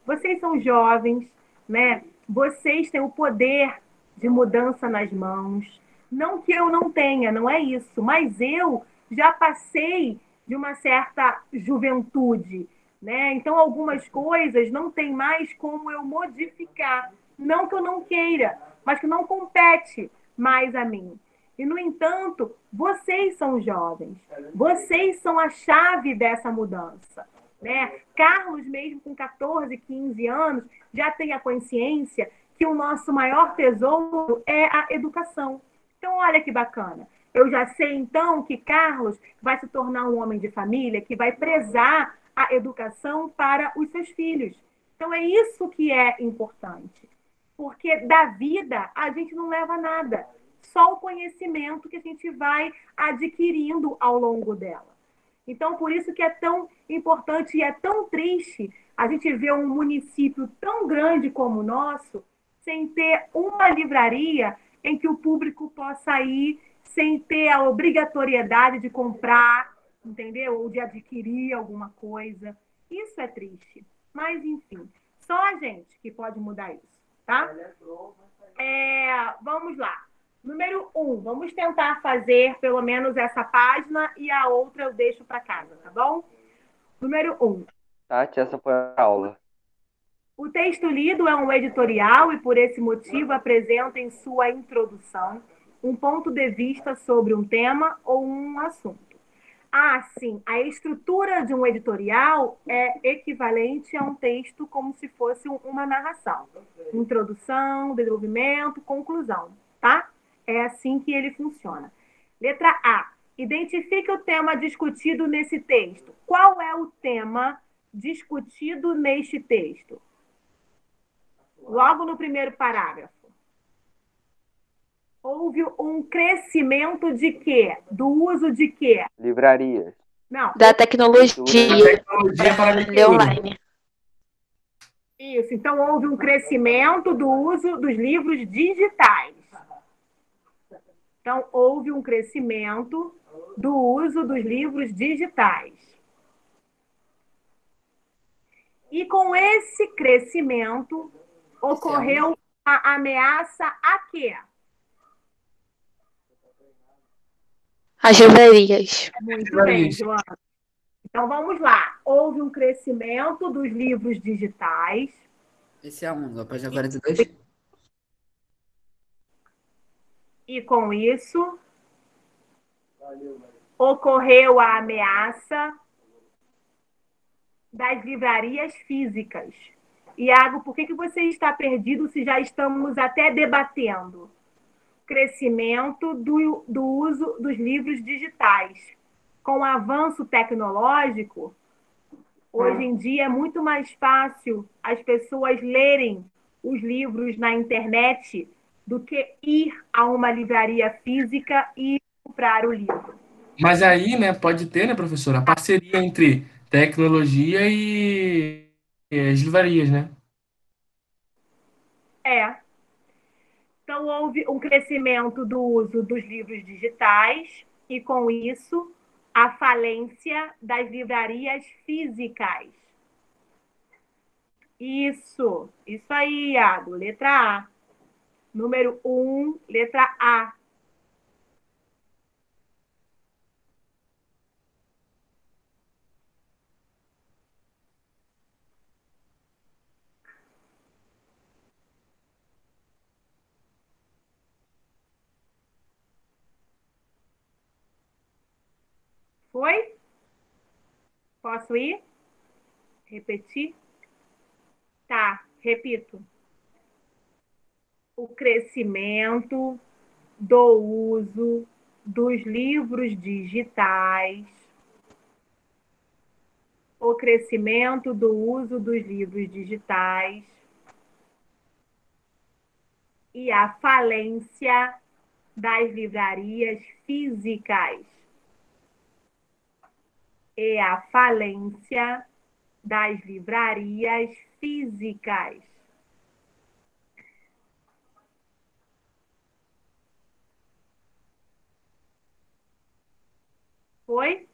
Vocês são jovens, né? Vocês têm o poder de mudança nas mãos. Não que eu não tenha, não é isso, mas eu já passei de uma certa juventude, né? Então algumas coisas não tem mais como eu modificar. Não que eu não queira, mas que não compete mais a mim. E, no entanto, vocês são jovens, vocês são a chave dessa mudança. Né? Carlos, mesmo com 14, 15 anos, já tem a consciência que o nosso maior tesouro é a educação. Então, olha que bacana. Eu já sei, então, que Carlos vai se tornar um homem de família que vai prezar a educação para os seus filhos. Então, é isso que é importante. Porque da vida a gente não leva nada, só o conhecimento que a gente vai adquirindo ao longo dela. Então, por isso que é tão importante e é tão triste a gente ver um município tão grande como o nosso sem ter uma livraria em que o público possa ir sem ter a obrigatoriedade de comprar, entendeu? Ou de adquirir alguma coisa. Isso é triste. Mas, enfim, só a gente que pode mudar isso, tá? Vamos lá. Número 1, vamos tentar fazer pelo menos essa página e a outra eu deixo para casa, tá bom? Número 1. Tati, essa foi a aula. O texto lido é um editorial e, por esse motivo, apresenta em sua introdução um ponto de vista sobre um tema ou um assunto. Sim, a estrutura de um editorial é equivalente a um texto como se fosse uma narração. Introdução, desenvolvimento, conclusão, tá? É assim que ele funciona. Letra A. Identifique o tema discutido nesse texto. Qual é o tema discutido neste texto? Logo no primeiro parágrafo. Houve um crescimento de quê? Do uso de quê? Livrarias. Não. Da tecnologia. Tecnologia para Ler online. Isso. Então, houve um crescimento do uso dos livros digitais. Então, houve um crescimento do uso dos livros digitais. E com esse crescimento, ocorreu a ameaça a quê? As livrarias. Muito bem, Joana. Então, vamos lá. Houve um crescimento dos livros digitais. Esse é um, a página 42. E, com isso, ocorreu a ameaça das livrarias físicas. Iago, por que você está perdido se já estamos até debatendo? Crescimento do uso dos livros digitais. Com o avanço tecnológico, hoje em dia é muito mais fácil as pessoas lerem os livros na internet do que ir a uma livraria física e comprar o livro. Mas aí, né, pode ter, né, professora, a parceria entre tecnologia e as livrarias, né? Então, Então, houve um crescimento do uso dos livros digitais e, com isso, a falência das livrarias físicas. Isso aí, Iago. Letra A. Número 1, letra A. Foi? Posso ir? Repetir? Tá, repito. O crescimento do uso dos livros digitais. O crescimento do uso dos livros digitais e a falência das livrarias físicas. E a falência das livrarias físicas. Foi?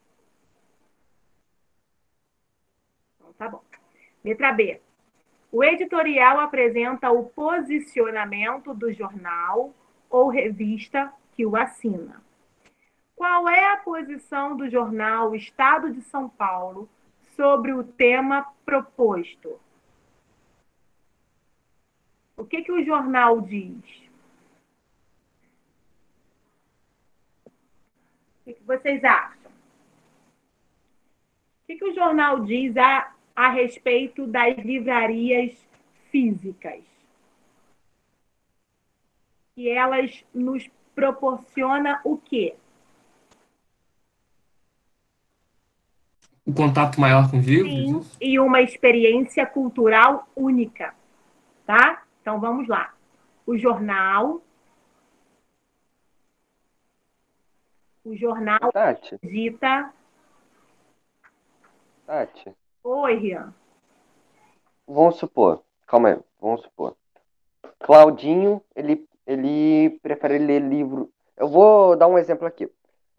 Então, tá bom. Letra B. O editorial apresenta o posicionamento do jornal ou revista que o assina. Qual é a posição do jornal Estado de São Paulo sobre o tema proposto? O que o jornal diz? O que vocês acham? O que o jornal diz a respeito das livrarias físicas? E elas nos proporcionam o quê? Um contato maior com os livros? Sim, Isso? e uma experiência cultural única, tá? Então, vamos lá. O jornal Tati, dita... Tati, Oi, Rian. vamos supor, calma aí, vamos supor. Claudinho, ele prefere ler livro. Eu vou dar um exemplo aqui.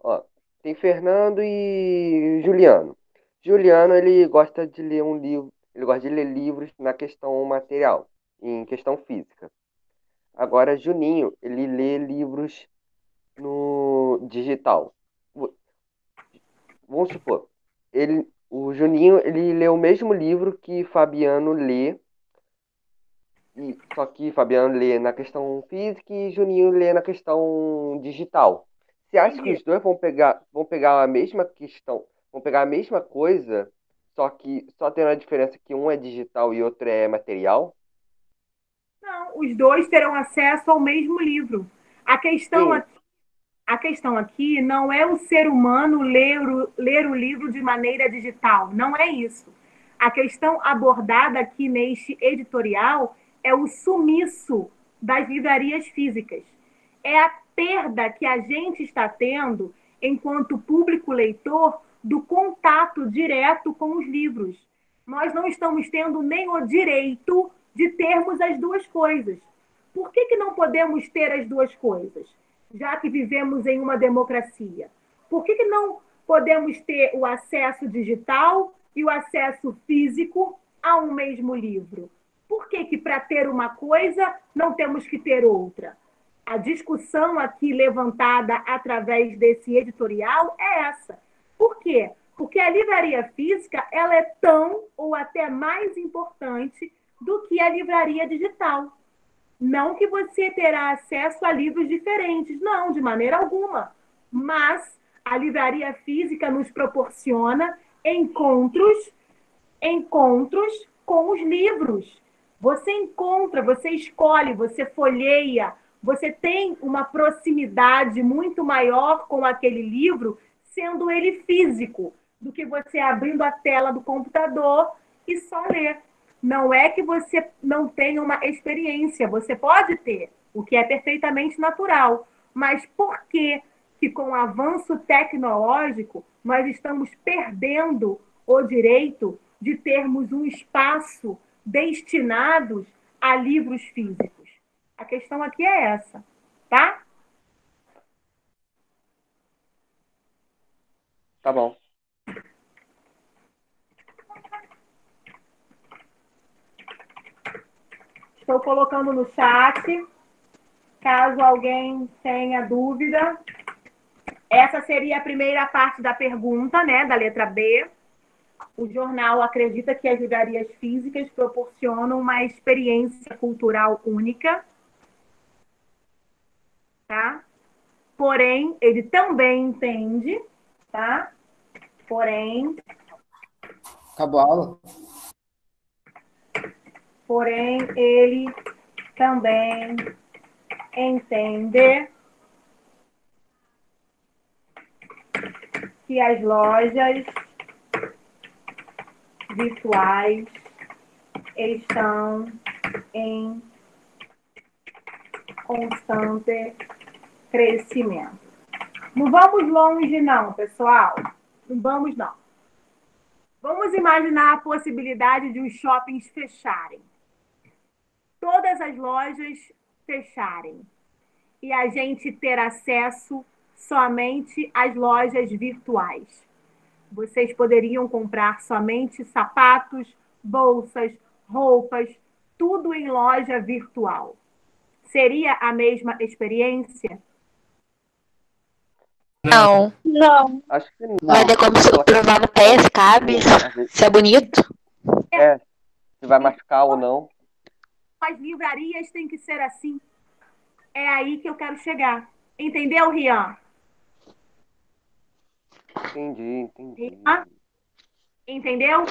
Ó, tem Fernando e Juliano. Juliano, ele gosta de ler um livro, ele gosta de ler livros na questão material, em questão física. Agora, Juninho, ele lê livros no digital. Vamos supor, o Juninho, ele lê o mesmo livro que Fabiano lê, só que Fabiano lê na questão física e Juninho lê na questão digital. Você acha que Entendi. os dois vão pegar a mesma questão, vão pegar a mesma coisa, só que só tem a diferença que um é digital e outro é material? Não, os dois terão acesso ao mesmo livro. A questão Sim, aqui, a questão aqui não é o ser humano ler o livro de maneira digital, não é isso. A questão abordada aqui neste editorial é o sumiço das livrarias físicas. É a perda que a gente está tendo, enquanto público leitor, do contato direto com os livros. Nós não estamos tendo nem o direito de termos as duas coisas. Por que não podemos ter as duas coisas, já que vivemos em uma democracia? Por que não podemos ter o acesso digital e o acesso físico a um mesmo livro? Por que para ter uma coisa não temos que ter outra? A discussão aqui levantada através desse editorial é essa. Por quê? Porque a livraria física ela é tão ou até mais importante do que a livraria digital. Não que você terá acesso a livros diferentes, não, de maneira alguma. Mas a livraria física nos proporciona encontros com os livros. Você encontra, você escolhe, você folheia, você tem uma proximidade muito maior com aquele livro, sendo ele físico, do que você abrindo a tela do computador e só ler. Não é que você não tenha uma experiência, você pode ter, o que é perfeitamente natural. Mas por que com o avanço tecnológico nós estamos perdendo o direito de termos um espaço destinados a livros físicos? A questão aqui é essa, tá? Tá bom. Estou colocando no chat, caso alguém tenha dúvida. Essa seria a primeira parte da pergunta, né, da letra B. O jornal acredita que as livrarias físicas proporcionam uma experiência cultural única, tá? Porém, ele também entende, tá? Porém, Acabou a aula? ele também entende que as lojas virtuais estão em constante crescimento. Não vamos longe, não, pessoal. Não vamos, não. Vamos imaginar a possibilidade de os shoppings fecharem. Todas as lojas fecharem. E a gente ter acesso somente às lojas virtuais. Vocês poderiam comprar somente sapatos, bolsas, roupas, tudo em loja virtual. Seria a mesma experiência? Não. Não. Acho que não. Vai ter como se provar no pé, se cabe, se é bonito. Se vai machucar ou não. As livrarias têm que ser assim. É aí que eu quero chegar. Entendeu, Rian? Entendi. Rian? Entendeu?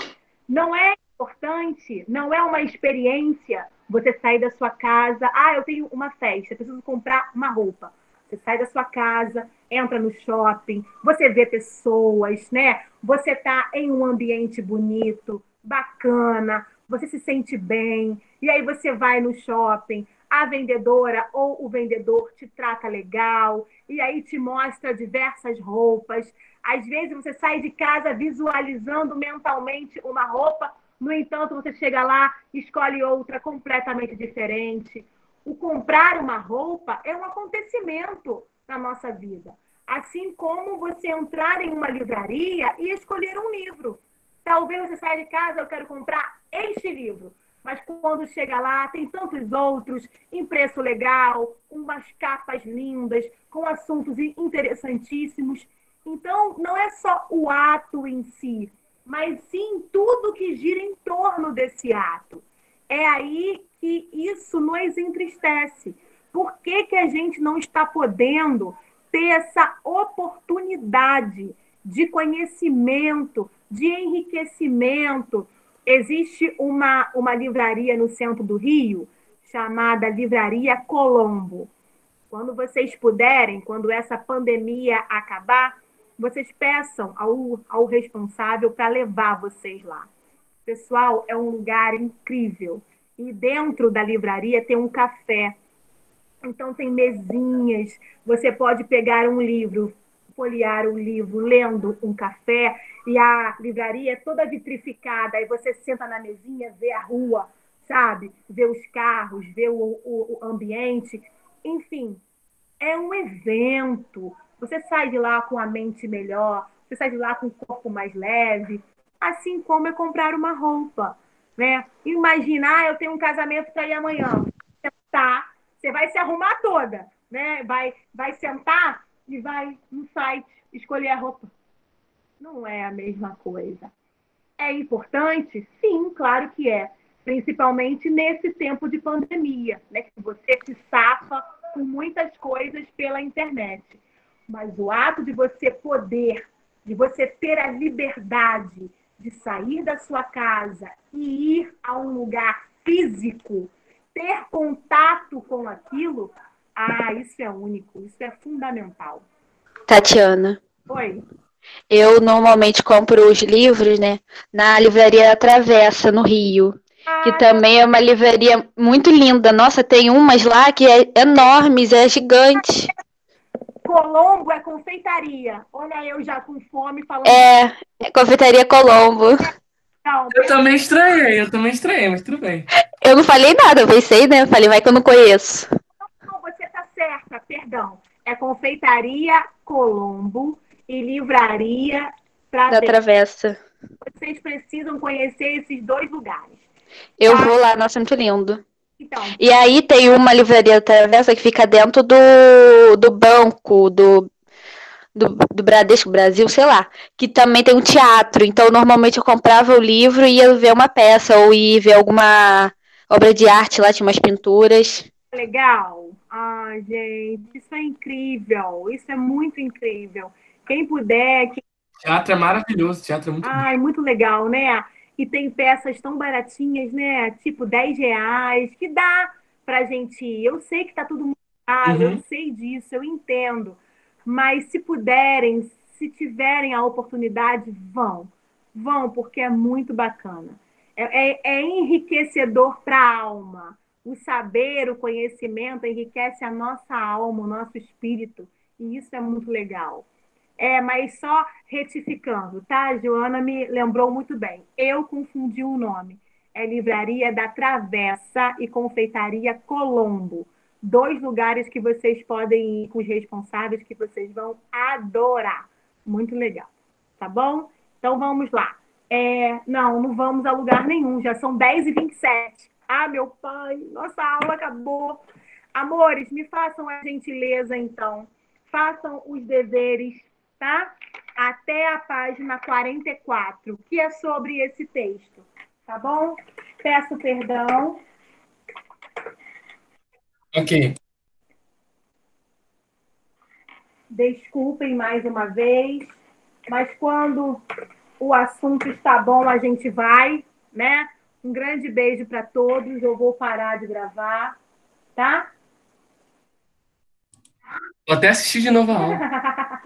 Não é importante, não é uma experiência você sair da sua casa. Ah, eu tenho uma festa, preciso comprar uma roupa. Você sai da sua casa, entra no shopping, você vê pessoas, né? Você está em um ambiente bonito, bacana, você se sente bem, e aí você vai no shopping, a vendedora ou o vendedor te trata legal, e aí te mostra diversas roupas. Às vezes você sai de casa visualizando mentalmente uma roupa, no entanto, você chega lá e escolhe outra completamente diferente. O comprar uma roupa é um acontecimento na nossa vida. Assim como você entrar em uma livraria e escolher um livro. Talvez você saia de casa, eu quero comprar este livro. Mas quando chega lá, tem tantos outros, em preço legal, com umas capas lindas, com assuntos interessantíssimos. Então, não é só o ato em si, mas sim tudo que gira em torno desse ato. É aí que isso nos entristece. Por que que a gente não está podendo ter essa oportunidade de conhecimento, de enriquecimento? Existe uma livraria no centro do Rio, chamada Livraria Colombo. Quando vocês puderem, quando essa pandemia acabar, vocês peçam ao responsável para levar vocês lá. Pessoal, é um lugar incrível. E dentro da livraria tem um café. Então tem mesinhas. Você pode pegar um livro, folhear um livro, lendo um café, e a livraria é toda vitrificada. Aí você senta na mesinha, vê a rua, sabe? Vê os carros, vê o ambiente. Enfim, é um evento. Você sai de lá com a mente melhor, você sai de lá com o corpo mais leve, assim como é comprar uma roupa, né? Imagina, eu tenho um casamento para ir amanhã. Tá, você vai se arrumar toda, né? Vai sentar e vai no site escolher a roupa. Não é a mesma coisa. É importante? Sim, claro que é. Principalmente nesse tempo de pandemia, né? Que você se safa com muitas coisas pela internet. Mas o ato de você poder, de você ter a liberdade de sair da sua casa e ir a um lugar físico, ter contato com aquilo, isso é único, isso é fundamental. Tatiana, Oi. eu normalmente compro os livros, né, na livraria Travessa, no Rio, que também é uma livraria muito linda. Nossa, tem umas lá que é enormes, é gigante. Colombo é confeitaria. Olha, eu já com fome falando. É confeitaria Colombo. Não, Eu também estranhei, mas tudo bem. Eu não falei nada, eu pensei, né? Eu falei, vai que eu não conheço. É Confeitaria Colombo e Livraria Da Travessa. Travessa. Vocês precisam conhecer esses 2 lugares. Eu Tá? vou lá, nossa, muito lindo. Então, E aí tem uma livraria da Travessa que fica dentro do banco, do Bradesco Brasil, sei lá, que também tem um teatro. Então, normalmente eu comprava o livro e ia ver uma peça ou ia ver alguma obra de arte lá, tinha umas pinturas. legal. Ai, gente, isso é incrível. Isso é muito incrível. Quem puder, Teatro é maravilhoso, teatro é muito bom. ai, muito legal, né? E tem peças tão baratinhas, né? Tipo R$ 10, que dá pra gente ir. Eu sei que tá tudo muito caro, eu sei disso, eu entendo. Mas se puderem, se tiverem a oportunidade, vão. Vão, porque é muito bacana. É enriquecedor para a alma. O saber, o conhecimento enriquece a nossa alma, o nosso espírito. E isso é muito legal. Mas só retificando, tá? A Joana me lembrou muito bem. Eu confundi o nome. É Livraria da Travessa e Confeitaria Colombo. 2 lugares que vocês podem ir com os responsáveis que vocês vão adorar. Muito legal. Tá bom? Então vamos lá. Não vamos a lugar nenhum. Já são 10h27. Ah, meu pai, nossa aula acabou. Amores, me façam a gentileza, então. Façam os deveres, tá? Até a página 44, que é sobre esse texto, tá bom? Peço perdão. Ok. Desculpem mais uma vez, mas quando o assunto está bom, a gente vai, né? Um grande beijo para todos. Eu vou parar de gravar, tá? Vou até assistir de novo a aula.